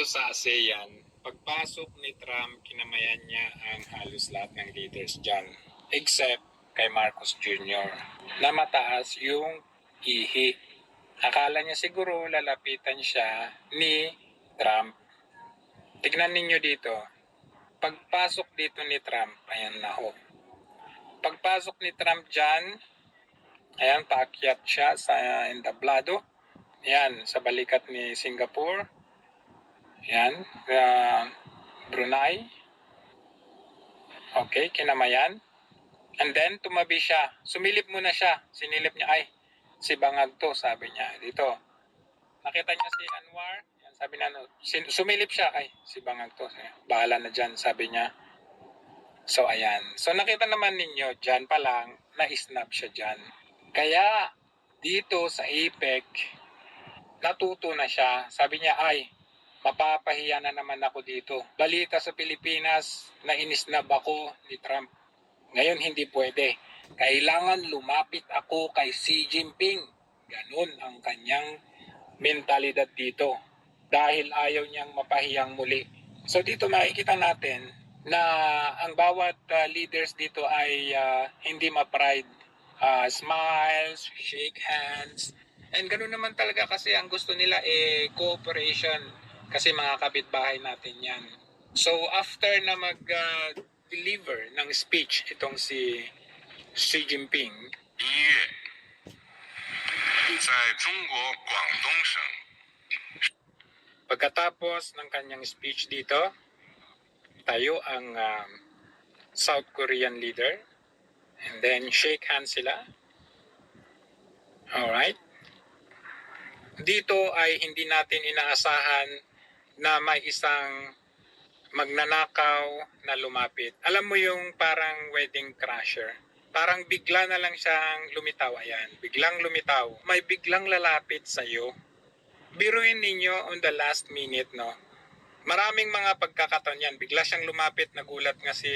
sa ASEAN, pagpasok ni Trump, kinamayan niya ang halos lahat ng leaders dyan. Except kay Marcos Jr. na mataas yung ihi. Akala niya siguro lalapitan siya ni Trump. Tignan ninyo dito. Pagpasok dito ni Trump, ayan na ho. Pagpasok ni Trump dyan, ayan, paakyat siya sa entablado. Ayan, sa balikat ni Singapore. Ayan, Brunei. Okay, kinamayan. And then, tumabi siya. Sumilip muna siya. Sinilip niya, ay, si Bangag to, sabi niya. Dito. Nakita niya si Anwar. Ayan, sabi na, sumilip siya, ay, si Bangag to. Bahala na dyan, sabi niya. So, ayan. So, nakita naman ninyo, dyan pa lang, na-snap siya dyan. Kaya, dito sa APEC, natuto na siya. Sabi niya, ay, mapapahiya na naman ako dito. Balita sa Pilipinas na inisnab ako ni Trump. Ngayon hindi pwede. Kailangan lumapit ako kay Xi Jinping. Ganun ang kanyang mentalidad dito. Dahil ayaw niyang mapahiyang muli. So dito makikita natin na ang bawat leaders dito ay hindi ma-pride. Smiles, shake hands. And ganun naman talaga kasi ang gusto nila cooperation. Kasi mga kapitbahay natin yan. So after na mag-deliver ng speech itong si Xi Jinping, 1月，在中国广东省 pagkatapos ng kanyang speech dito, tayo ang South Korean leader. And then shake hands sila. Alright. Dito ay hindi natin inaasahan na may isang magnanakaw na lumapit. Alam mo yung parang wedding crasher. Parang bigla na lang siyang lumitaw. Ayan, biglang lumitaw. May biglang lalapit sa'yo. Biruin ninyo on the last minute, no? Maraming mga pagkakataon yan. Bigla siyang lumapit. Nagulat nga si,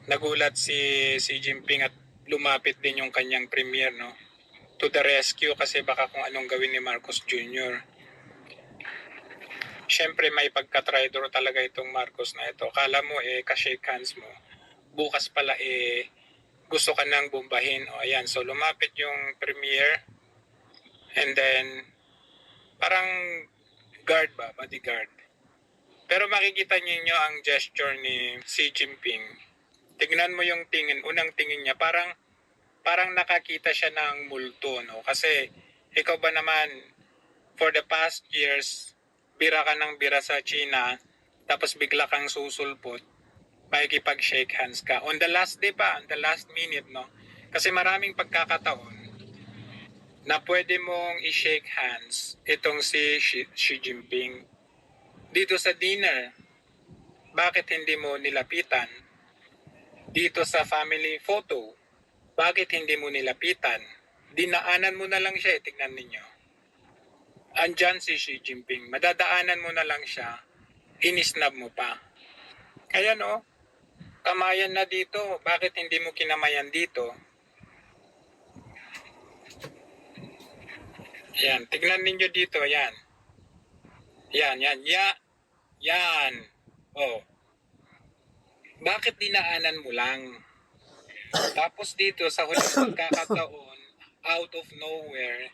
nagulat si Xi Jinping at lumapit din yung kanyang premier, no? To the rescue kasi baka kung anong gawin ni Marcos Jr. Siyempre may pagka-traidor talaga itong Marcos na ito. Kala mo ka-shake hands mo. Bukas pala gusto ka nang bombahin. O ayan, so lumapit yung premier. And then parang guard ba? Bodyguard. Pero makikita niyo ang gesture ni Xi Jinping. Tignan mo yung tingin. Unang tingin niya parang nakakita siya ng multo, no? Kasi ikaw ba naman for the past years bira ka ng bira sa China, tapos bigla kang susulpot, makikipag-shake hands ka. On the last day pa, on the last minute, no? Kasi maraming pagkakataon na pwede mong i-shake hands itong si Xi Jinping. Dito sa dinner, bakit hindi mo nilapitan? Dito sa family photo, bakit hindi mo nilapitan? Dinaanan mo na lang siya, tignan ninyo. Andyan si Xi Jinping, madadaanan mo na lang siya, inisnab mo pa. Ayan o, kamayan na dito, bakit hindi mo kinamayan dito? Ayan, tignan ninyo dito, yan. Yan. Oh. Bakit dinaanan mo lang? Tapos dito sa huling pagkakataon, out of nowhere,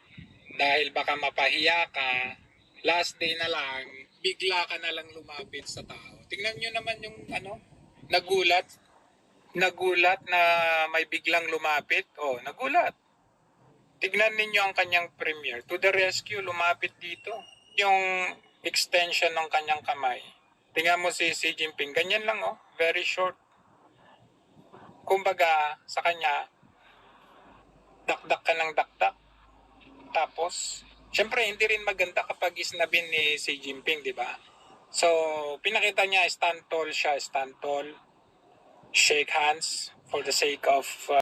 dahil baka mapahiya ka, last day na lang, bigla ka na lang lumapit sa tao. Tingnan nyo naman yung nagulat na may biglang lumapit. Oh, nagulat. Tignan ninyo ang kanyang premier. To the rescue, lumapit dito. Yung extension ng kanyang kamay. Tingnan mo si Xi Jinping, ganyan lang oh, very short. Kumbaga, sa kanya, dakdak ka ng dakdak. Tapos, syempre hindi rin maganda kapag isnabin ni Xi Jinping, di ba? So, pinakita niya, stand tall siya, stand tall. Shake hands for the sake of